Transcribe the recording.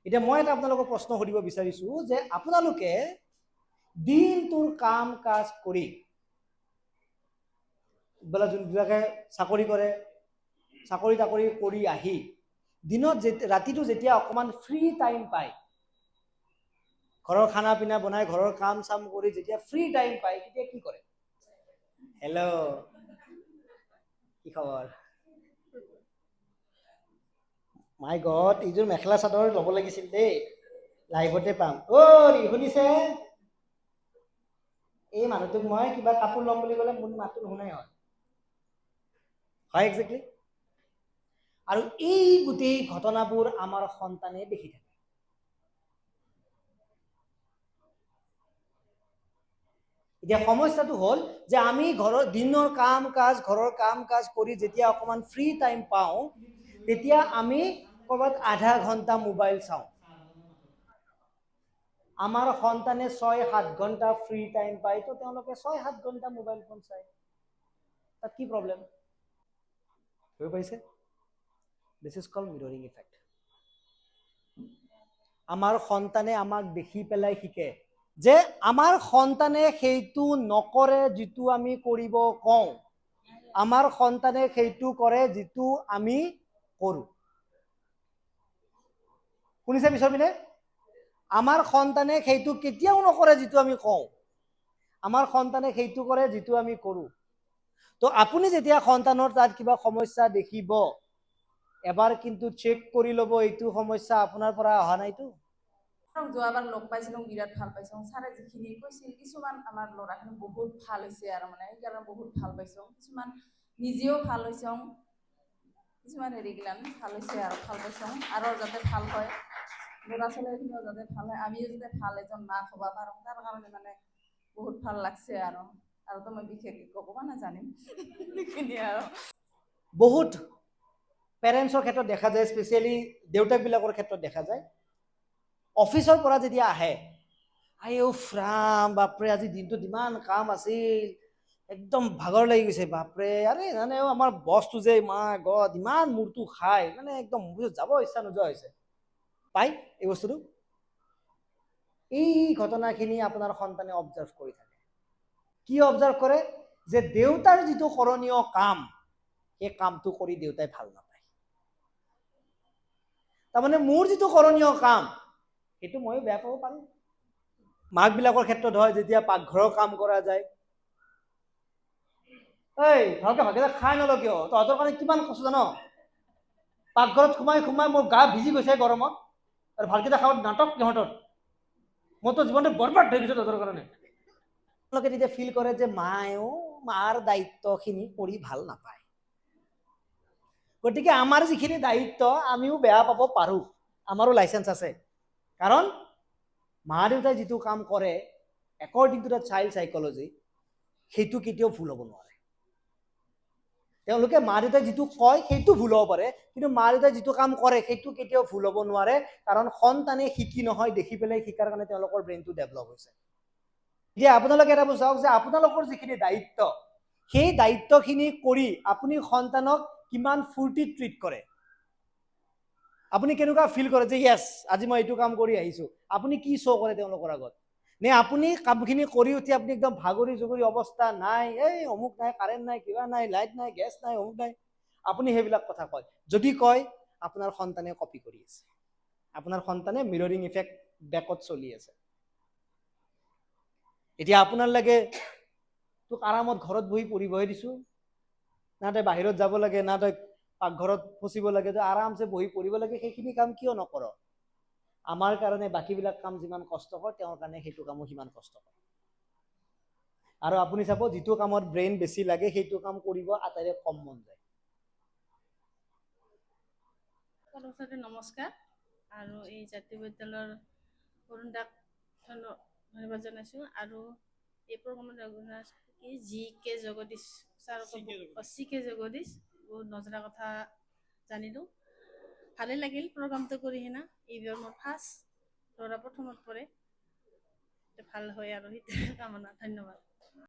এতিয়া মই এটা আপোনালোকক প্ৰশ্ন সুধিব বিচাৰিছো যে আপোনালোকে দিনটোৰ কাম কাজ কৰি বেলা যোনবিলাকে চাকৰি কৰে চাকৰি তাকৰি কৰি আহি দিনত ৰাতিটো যেতিয়া অকমান ফ্ৰী টাইম পায় ঘৰৰ খানা পিনা বনাই ঘৰৰ কাম চাম কৰি যেতিয়া ফ্ৰী টাইম পায় তেতিয়া কি কৰে? হেল্ল' কি খবৰ? মাই গড, এইযোৰ মেখেলা চাদৰ ল'ব লাগিছিল দেই, লাইভতে পাম। শুনিছে? এই মানুহটোক মই কিবা কাপোৰ ল'ম বুলি ক'লে মোৰ মাতটো নুশুনাই হয় একজেক্টলি। আৰু এই গোটেই ঘটনাবোৰ আমাৰ সন্তানে দেখি থাকে। এতিয়া সমস্যাটো হ'ল যে আমি দিনৰ কাম কাজ ঘৰৰ কাম কাজ কৰি যেতিয়া অকমান ফ্ৰী টাইম পাওঁ তেতিয়া আমি ক'ৰবাত আধা ঘণ্টা মোবাইল চাওঁ। আমাৰ সন্তানে ৬-৭ ঘণ্টা ফ্ৰী টাইম পায় তো তেওঁলোকে ৬-৭ ঘণ্টা মোবাইল ফোন চায়। তাত কি প্ৰব্লেম? বুজি পাইছে? This is called mirroring effect. আমাৰ সন্তানে আমাক দেখি পেলাই শিকে যে আমাৰ সন্তানে সেইটো নকৰে যিটো আমি কৰিব কওঁ, আমাৰ সন্তানে সেইটো কৰে যিটো আমি কৰোঁ। শুনিছে পিছৰ পিনে? আমাৰ সন্তানে সেইটো কেতিয়াও নকৰে যিটো আমি কওঁ, আমাৰ সন্তানে সেইটো কৰে যিটো আমি কৰোঁ। তো আপুনি যেতিয়া সন্তানৰ তাত কিবা সমস্যা দেখিব এবাৰ কিন্তু চেক কৰি ল'ব এইটো সমস্যা আপোনাৰ পৰা অহা নাইতো। যোৱাবাৰ লগ পাইছিলোঁ, বিৰাট ভাল পাইছোঁ। ছাৰে যিখিনি কৈছিল কিছুমান আমাৰ ল'ৰাখিনি বহুত ভাল হৈছে আৰু মানে সেইকাৰণে বহুত ভাল পাইছোঁ। কিছুমান নিজেও ভাল হৈছোঁ, কিছুমান হেৰিগিলান ভাল হৈছে আৰু ভাল পাইছোঁ। আৰু যাতে ভাল হয়, ল'ৰা ছোৱালীখিনিও যাতে ভাল হয়, আমিও যাতে ভাল এজন মাক হ'ব পাৰোঁ তাৰ কাৰণে মানে বহুত ভাল লাগছে আৰু তো মই বিশেষকৈ ক'ব নাজানিম সেইখিনি আৰু। বহুত পেৰেণ্টছৰ ক্ষেত্ৰত দেখা যায়, স্পেচিয়েলি দেউতাকবিলাকৰ ক্ষেত্ৰত দেখা যায়, অফিচৰ পৰা যেতিয়া আহে ৰাম বাপৰে আজি দিনটোত ইমান কাম আছিল, একদম ভাগৰ লাগি গৈছে, বাপৰে আৰে জানে আমাৰ বছটো যে মাই গড ইমান মূৰটো খাই, মানে একদম যাব ইচ্ছা নোযোৱা হৈছে। পাই এই বস্তুটো? এই ঘটনাখিনি আপোনাৰ সন্তানে অবজাৰ্ভ কৰি থাকে। কি অবজাৰ্ভ কৰে? যে দেউতাৰ যিটো কৰণীয় কাম সেই কামটো কৰি দেউতাই ভাল নাপায়। তাৰমানে মোৰ যিটো কৰণীয় কাম সেইটো ময়ো বেয়া পাব পাৰোঁ। মাকবিলাকৰ ক্ষেত্ৰত হয়, যেতিয়া পাকঘৰৰ কাম কৰা যায়, ভালকে ভাতকেইটা খাই নল কিয়? তহঁতৰ কাৰণে কিমান কষ্ট জান? পাকঘৰত সোমাই সোমাই মোৰ গা ভিজি গৈছে গৰমত, আৰু ভাতকেইটা খাব নাটক সিহঁতৰ। মইতো জীৱনটো বৰবাদ হৈ গৈছে তহঁতৰ কাৰণে। তেওঁলোকে তেতিয়া ফিল কৰে যে মাৰ দায়িত্বখিনি কৰি ভাল নাপায়। গতিকে আমাৰ যিখিনি দায়িত্ব আমিও বেয়া পাব পাৰোঁ, আমাৰো লাইচেঞ্চ আছে। কাৰণ মা দেউতাই যিটো কাম কৰে according to the child psychology সেইটো কেতিয়াও ভুল হ'ব নোৱাৰে। তেওঁলোকে মা দেউতাই যিটো কয় সেইটো ভুল হ'ব পাৰে, কিন্তু মা দেউতাই যিটো কাম কৰে সেইটো কেতিয়াও ভুল হ'ব নোৱাৰে, কাৰণ সন্তানে শিকি নহয় দেখি পেলাই শিকাৰ কাৰণে তেওঁলোকৰ ব্ৰেইনটো ডেভেলপ হৈছে। এতিয়া আপোনালোকে এটা চাওক যে আপোনালোকৰ যিখিনি দায়িত্ব সেই দায়িত্বখিনি কৰি আপুনি সন্তানক কিমান ফূৰ্তিত ট্ৰিট কৰে, আপুনি কেনেকুৱা ফিল কৰে যে য়েছ আজি মই এইটো কাম কৰি আহিছোঁ, আপুনি কি শ্ব' কৰে তেওঁলোকৰ আগত? নে আপুনি কামখিনি কৰি উঠি আপুনি একদম ভাগৰি জুগৰি অৱস্থা নাই, অমুক নাই, কাৰেণ্ট নাই, কিবা নাই, লাইট নাই, গেছ নাই, অমুক নাই, আপুনি সেইবিলাক কথা কয়? যদি কয় আপোনাৰ সন্তানে কপি কৰি আছে, আপোনাৰ সন্তানে মিৰৰিং ইফেক্ট বেকত চলি আছে। এতিয়া আপোনাৰ লাগে তোক আৰামত ঘৰত বহি পঢ়িবহে দিছোঁ, না তই বাহিৰত যাব লাগে, না তই পাকঘৰত ফচিব লাগে, তই আৰামছে বহি পঢ়িব লাগে, সেইখিনি কাম কিয় নকৰ? আমাৰ কাৰণে বাকীবিলাক কাম যিমান কষ্টকৰ তেওঁৰ কাৰণে সেইটো কামো সিমান কষ্টকৰ। আৰু আপুনি চাব যিটো কামত ব্ৰেইন বেছি লাগে সেইটো কাম কৰিব আটাইৰে কম মন যায়। নমস্কাৰ। আৰু এই জাতীয় বিদ্যালয়ৰ অৰুণ দাক ধন্যবাদ জনাইছোঁ। আৰু এই প্ৰগ্ৰামত জি.কে. জগদীশ ছাৰকো চি.কে. জগদীশ বহুত নজনা কথা জানিলোঁ। ভালেই লাগিল প্ৰগ্ৰামটো কৰি কিনা। এইবাৰ মোৰ ফাৰ্ষ্ট ল'ৰা প্ৰথমত পৰে, ভাল হয় আৰু সেইটোৱে কামনা। ধন্যবাদ।